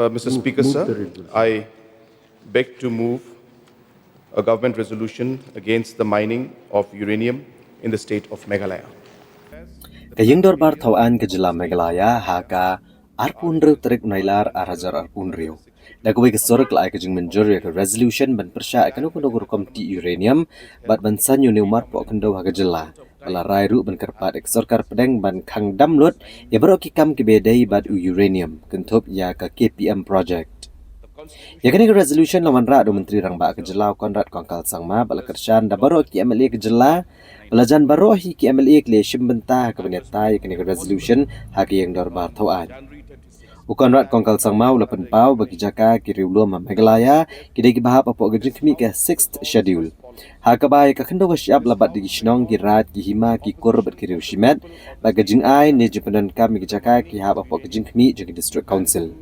Mr. Speaker, sir, I beg to move a government resolution against the mining of uranium in the state of Meghalaya. Kaying dorbar tawaan ke Jylla Meghalaya haka arpunriu terik nailar arajar arpunriu. Dagwe kesorek lai kejing menjur ya ke resolution ban Pyrshah ekanu kuno komti uranium bat ban sanyu neumar po kendo haga Jylla. Bala rairu ban kerpat eksorkar pedeng ban kang damlut ya baro kikam kebedai bat uranium kentup ya ke KPM project. Ya kini ke resolution lawan ra do menteri rang ba ke Jylla konrad kongkal sangma bala kershan da baro ki MLA ke Jylla belajan baro hi ki MLA ke leshim benta ke benetai kini ke resolution haki yang dorbar tawaan. Konrad kongkal sangma ula penpau bagi jaka ki riulu ma Meghalaya kidai ki bahap apo gejing kemi ke 6th schedule. Hakabai ka kendo siap labat di shnong ki rat ki hima ki korbat ki riu shimet bagajing ai ne jepenan kam ki jaka ki hap apo gejing kemi jagi district council.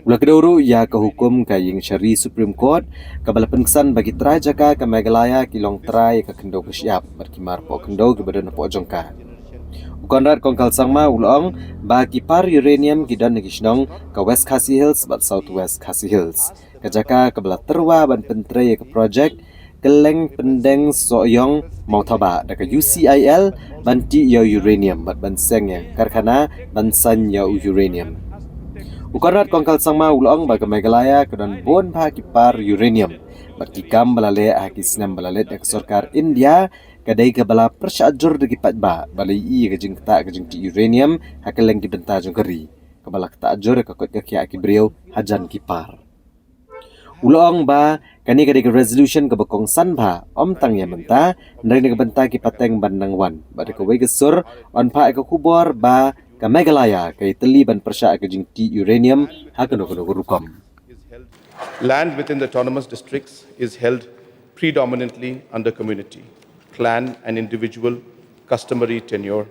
Ulah keduru ia ke hukum ke yang syari Supreme Court ke bala penkesan bagi try jaka ke Meghalaya ki long try ke kendo ke siap berkimar po kendo ke badan po jongka. Konrad kongkal sangma ulong bagi par uranium ki dan negisnong ke West Khasi Hills bat South West Khasi Hills. Ke jaka ke bala terwa ban pentre ke project keleng pendeng soyong mau taba da ke UCIL banti ya uranium bat ban seng ya karkhana ban san ya uranium. Konrad kongkal sangma ulong bagi Meghalaya kedan bon pa kipar uranium berkikam balale aki sinam balalet ek sarkar India kadai ke bala Pyrshah jor de kipat ba balai i ke jing ta ke jing ti uranium hakeleng ki benta jong keri ke bala ta jor ke kot ke aki brio hajan kipar ulong ba kani kadai ke resolution ke bekong san ba om tang ya menta ndang ke benta ki pateng bandang wan ba de ke we gesur on pa ke kubor ba ke Meghalaya ke Tylli ban Pyrshah ke jing ti uranium hakeno rukom. Land within the autonomous districts is held predominantly under community, clan and individual customary tenure.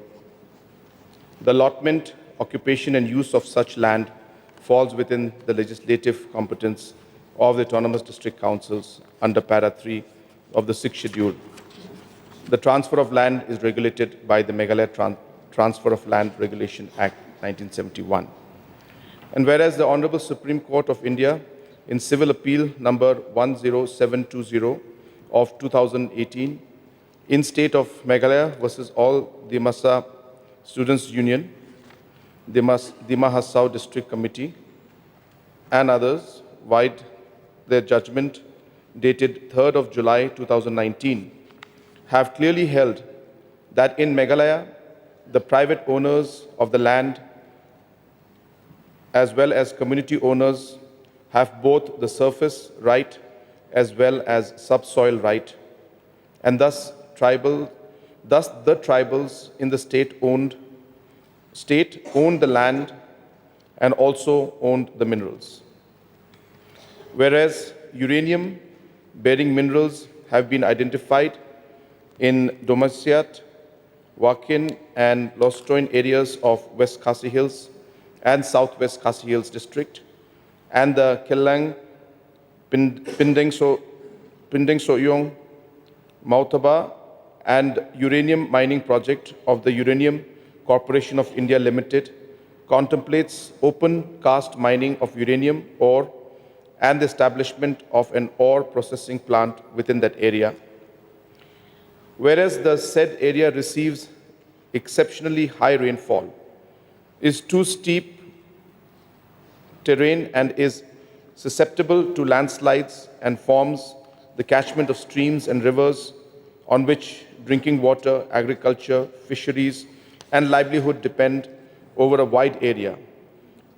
The allotment, occupation and use of such land falls within the legislative competence of the autonomous district councils under para 3 of the 6th schedule. The transfer of land is regulated by the Meghalaya Transfer of Land Regulation Act 1971. And whereas the Honorable Supreme Court of India in Civil Appeal number 10720 of 2018 in state of Meghalaya versus all Dimasa Students Union, Dima Hassau District Committee and others wide their judgment dated 3rd of July 2019 have clearly held that in Meghalaya the private owners of the land as well as community owners have both the surface right as well as subsoil right, and thus the tribals in the state owned the land and also owned the minerals. Whereas uranium bearing minerals have been identified in Domasiat, Wakin and Lostoin areas of West Khasi Hills and Southwest Khasi Hills district, and the Kelang, Pindeng Soyong, Mautaba and uranium mining project of the Uranium Corporation of India Limited contemplates open cast mining of uranium ore and the establishment of an ore processing plant within that area. Whereas the said area receives exceptionally high rainfall, is too steep terrain and is susceptible to landslides and forms the catchment of streams and rivers on which drinking water, agriculture, fisheries, and livelihood depend over a wide area,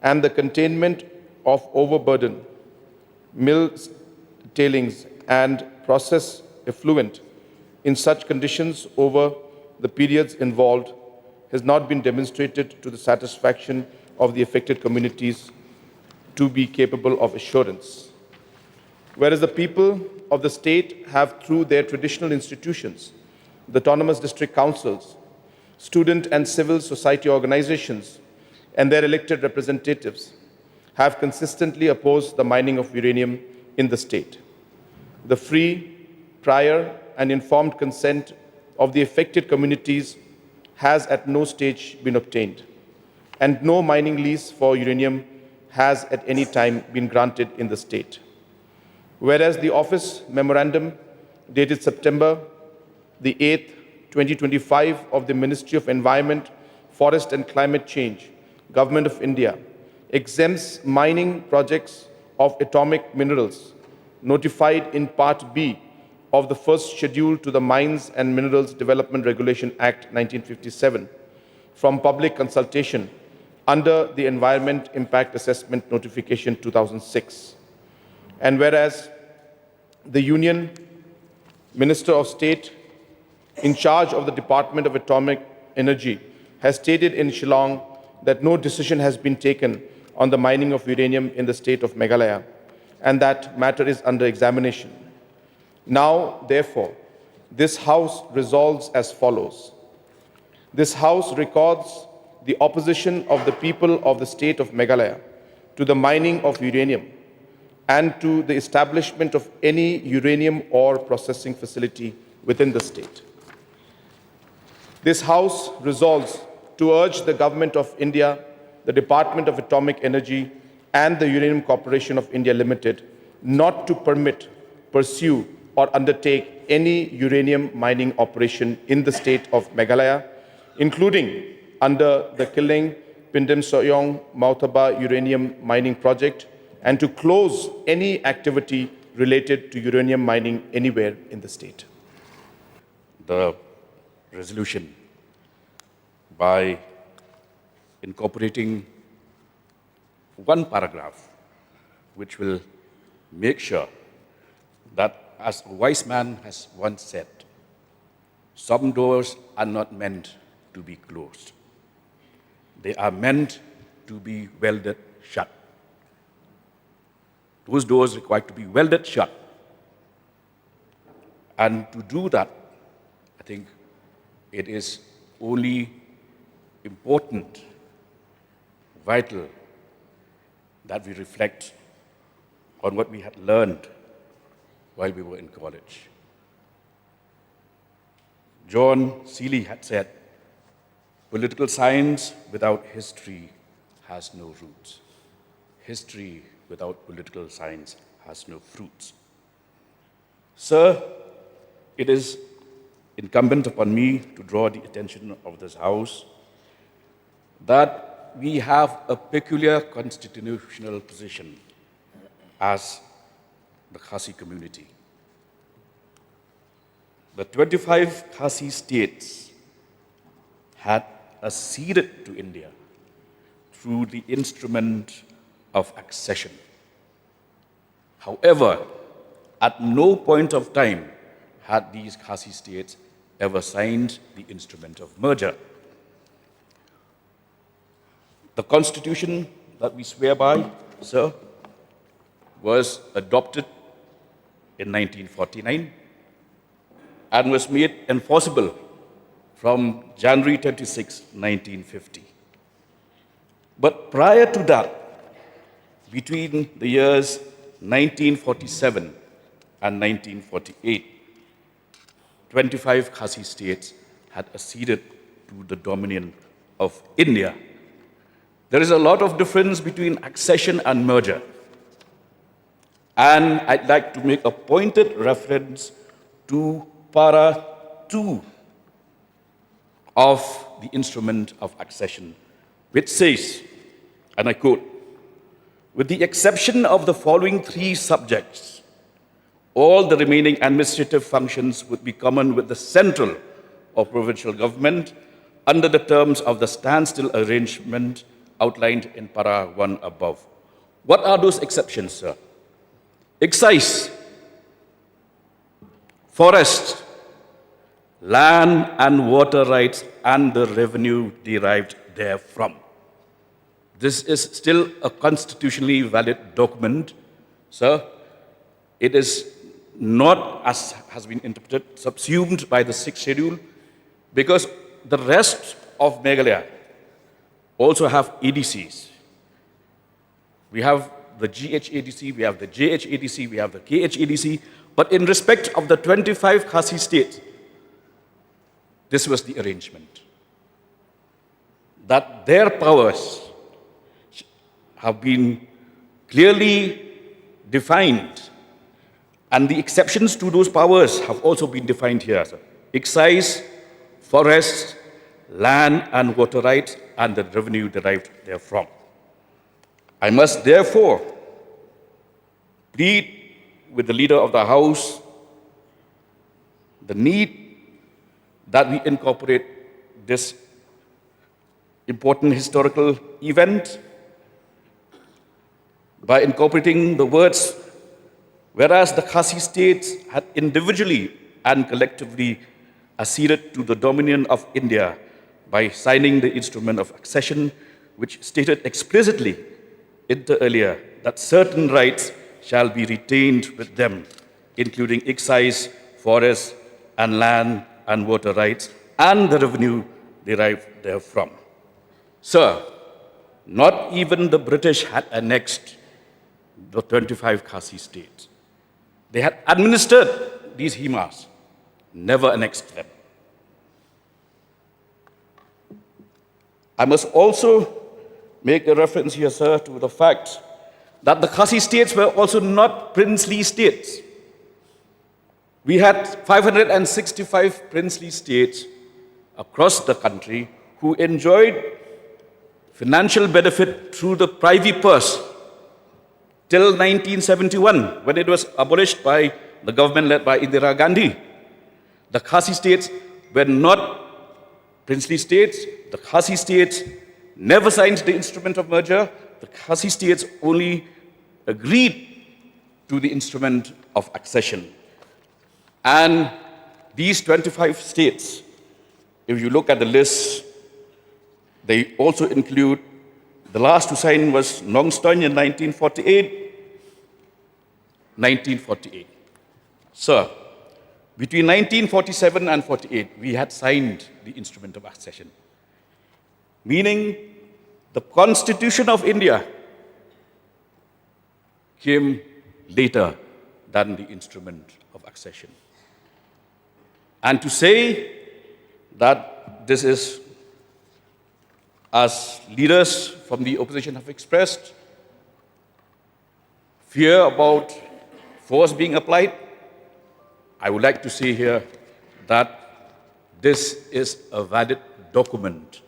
and the containment of overburden, mill tailings, and process effluent in such conditions over the periods involved has not been demonstrated to the satisfaction of the affected communities to be capable of assurance. Whereas the people of the state have, through their traditional institutions, the autonomous district councils, student and civil society organizations, and their elected representatives, have consistently opposed the mining of uranium in the state. The free, prior, and informed consent of the affected communities has at no stage been obtained, and no mining lease for uranium has at any time been granted in the state. Whereas the office memorandum dated September the 8th, 2025 of the Ministry of Environment, Forest and Climate Change, Government of India, exempts mining projects of atomic minerals notified in Part B of the first schedule to the Mines and Minerals Development Regulation Act 1957 from public consultation under the Environment Impact Assessment Notification 2006. And whereas the Union Minister of State in charge of the Department of Atomic Energy has stated in Shillong that no decision has been taken on the mining of uranium in the state of Meghalaya, and that matter is under examination. Now, therefore, this House resolves as follows. This House records the opposition of the people of the state of Meghalaya to the mining of uranium and to the establishment of any uranium ore processing facility within the state. This House resolves to urge the Government of India, the Department of Atomic Energy, and the Uranium Corporation of India Limited not to permit, pursue, or undertake any uranium mining operation in the state of Meghalaya, including under the Killing Pindem Soyong Mautaba uranium mining project, and to close any activity related to uranium mining anywhere in the state. The resolution by incorporating one paragraph which will make sure that, as a wise man has once said, some doors are not meant to be closed. They are meant to be welded shut. Those doors require to be welded shut. And to do that, I think it is only important, vital, that we reflect on what we had learned while we were in college. John Seeley had said, political science without history has no roots. History without political science has no fruits. Sir, it is incumbent upon me to draw the attention of this House that we have a peculiar constitutional position as the Khasi community. The 25 Khasi states had acceded to India through the instrument of accession. However, at no point of time had these Khasi states ever signed the instrument of merger. The constitution that we swear by, sir, was adopted in 1949 and was made enforceable from January 26, 1950. But prior to that, between the years 1947 and 1948, 25 Khasi states had acceded to the dominion of India. There is a lot of difference between accession and merger. And I'd like to make a pointed reference to Para 2 of the instrument of accession, which says, and I quote, "With the exception of the following three subjects, all the remaining administrative functions would be common with the central or provincial government under the terms of the standstill arrangement outlined in Para 1 above." What are those exceptions, sir? Excise, forest, land and water rights, and the revenue derived therefrom. This is still a constitutionally valid document, sir. It is not, as has been interpreted, subsumed by the 6th schedule, because the rest of Meghalaya also have ADCs. We have the GHADC, we have the JHADC, we have the KHADC, but in respect of the 25 Khasi states, this was the arrangement, that their powers have been clearly defined, and the exceptions to those powers have also been defined here. Sir. Excise, forests, land and water rights, and the revenue derived therefrom. I must therefore plead with the leader of the House the need that we incorporate this important historical event by incorporating the words, whereas the Khasi states had individually and collectively acceded to the dominion of India by signing the instrument of accession, which stated explicitly inter alia that certain rights shall be retained with them, including excise, forest, and land and water rights, and the revenue derived therefrom. Sir, not even the British had annexed the 25 Khasi states. They had administered these himas, never annexed them. I must also make a reference here, sir, to the fact that the Khasi states were also not princely states. We had 565 princely states across the country who enjoyed financial benefit through the privy purse till 1971, when it was abolished by the government led by Indira Gandhi. The Khasi states were not princely states. The Khasi states never signed the instrument of merger. The Khasi states only agreed to the instrument of accession. And these 25 states, if you look at the list, they also include, the last to sign was Nong Stoin in 1948. Sir, between 1947 and 48, we had signed the instrument of accession, meaning the Constitution of India came later than the instrument of accession. And to say that this is, as leaders from the opposition have expressed, fear about force being applied, I would like to say here that this is a valid document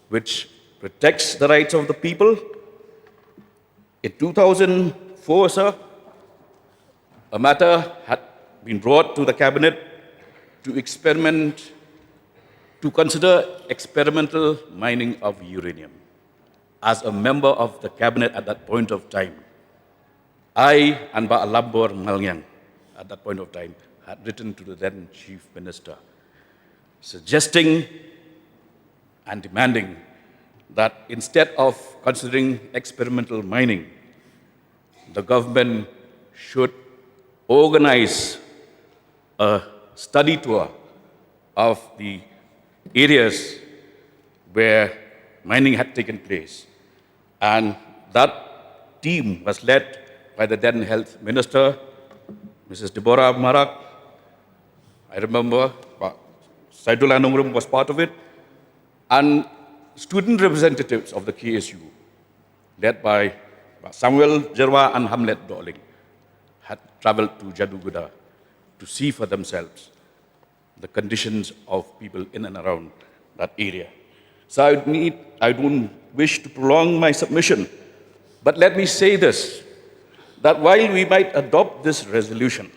which protects the rights of the people. In 2004, sir, a matter had been brought to the cabinet to consider experimental mining of uranium. As a member of the cabinet at that point of time, I and Ba Alambor Liang at that point of time had written to the then chief minister, suggesting and demanding that instead of considering experimental mining, the government should organize a study tour of the areas where mining had taken place. And that team was led by the then health minister, Mrs. Deborah Marak. I remember Saidullah Nungrum was part of it, and student representatives of the KSU, led by Samuel Jerwa and Hamlet Dorling, had traveled to Jaduguda to see for themselves the conditions of people in and around that area. So I don't wish to prolong my submission, but let me say this, that while we might adopt this resolution,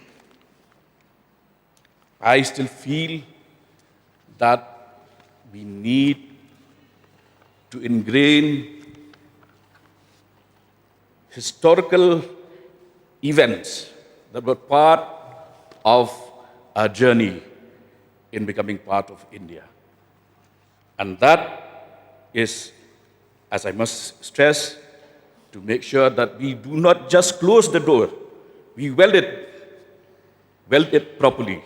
I still feel that we need to ingrain historical events that were part of our journey in becoming part of India. And that is, as I must stress, to make sure that we do not just close the door, we weld it properly,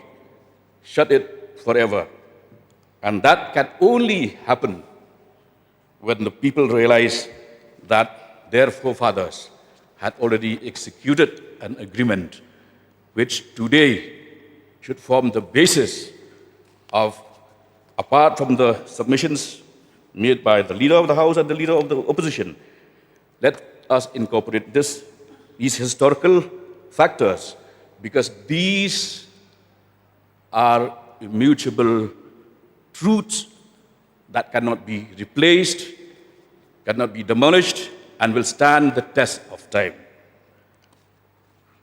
shut it forever. And that can only happen when the people realize that their forefathers had already executed an agreement which today should form the basis of, apart from the submissions made by the leader of the House and the leader of the opposition, let us incorporate these historical factors, because these are immutable truths that cannot be replaced, cannot be demolished, and will stand the test of time.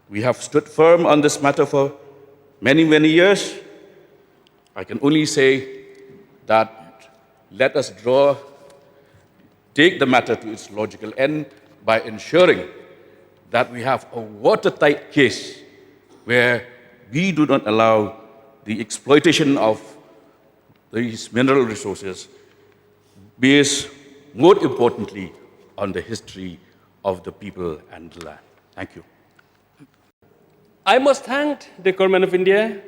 We have stood firm on this matter for many, many years. I can only say that let us take the matter to its logical end by ensuring that we have a watertight case where we do not allow the exploitation of these mineral resources based, more importantly, on the history of the people and the land. Thank you. I must thank the government of India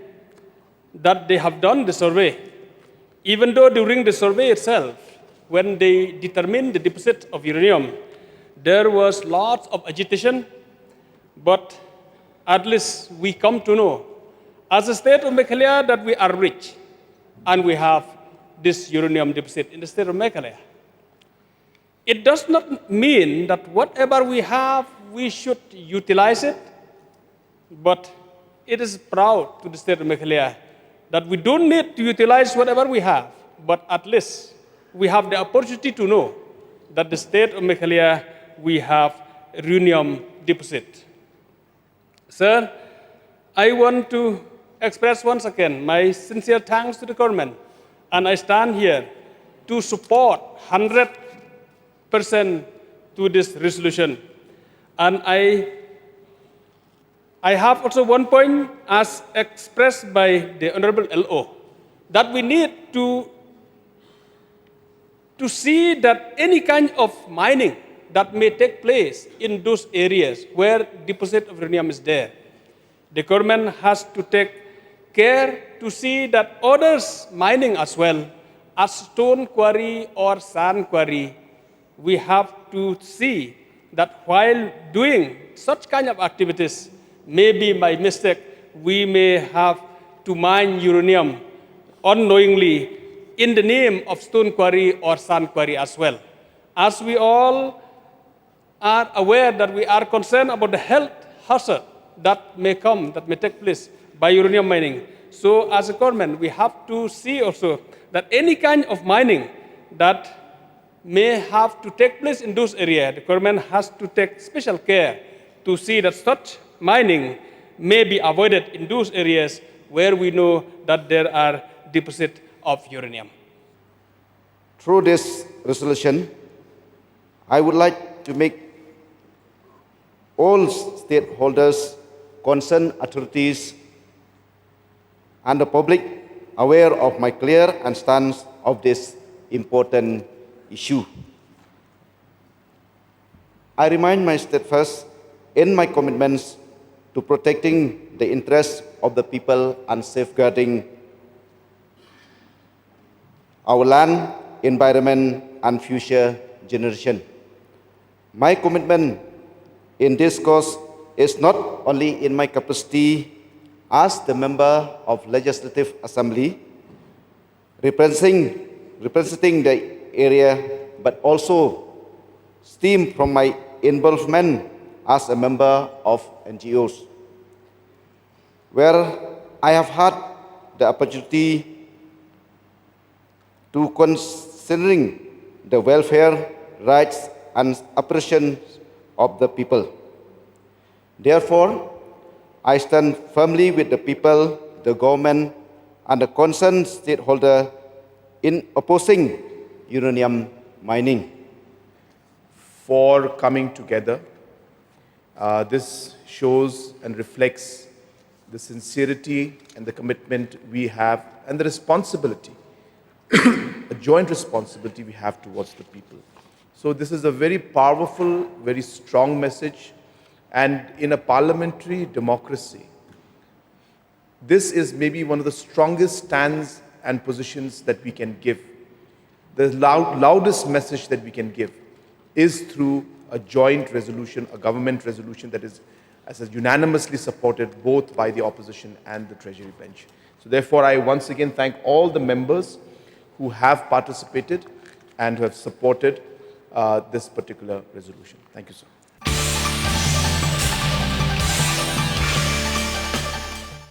that they have done the survey, even though during the survey itself, when they determined the deposit of uranium, there was lots of agitation, but at least we come to know, as a state of Meghalaya, that we are rich, and we have this uranium deposit in the state of Meghalaya. It does not mean that whatever we have, we should utilize it, but it is proud to the state of Meghalaya that we don't need to utilize whatever we have, but at least we have the opportunity to know that the state of Meghalaya, we have uranium deposit. Sir, I want to express once again my sincere thanks to the government, and I stand here to support 100% to this resolution. And I have also one point as expressed by the Honorable LO, that we need to see that any kind of mining that may take place in those areas where deposit of uranium is there, the government has to take care to see that others mining as well, as stone quarry or sand quarry, we have to see that while doing such kind of activities, maybe by mistake, we may have to mine uranium unknowingly in the name of stone quarry or sand quarry as well. As we all are aware that we are concerned about the health hazard that may come, that may take place by uranium mining. So as a government, we have to see also that any kind of mining that may have to take place in those areas, the government has to take special care to see that such mining may be avoided in those areas where we know that there are deposits of uranium. Through this resolution, I would like to make all stakeholders, concerned authorities, and the public aware of my clear and stance of this important issue. I remind my steadfast in my commitments to protecting the interests of the people and safeguarding our land, environment, and future generation. My commitment in this cause is not only in my capacity as the member of Legislative Assembly representing the area, but also stem from my involvement as a member of NGOs, where I have had the opportunity to considering the welfare, rights, and oppression of the people. Therefore, I stand firmly with the people, the government, and the concerned stakeholder in opposing uranium mining. For coming together, this shows and reflects the sincerity and the commitment we have and the responsibility, a joint responsibility we have towards the people. So this is a very powerful, very strong message. And in a parliamentary democracy, this is maybe one of the strongest stands and positions that we can give. The loudest message that we can give is through a joint resolution, a government resolution that is unanimously supported both by the opposition and the Treasury bench. So therefore, I once again thank all the members who have participated and who have supported this particular resolution. Thank you, sir.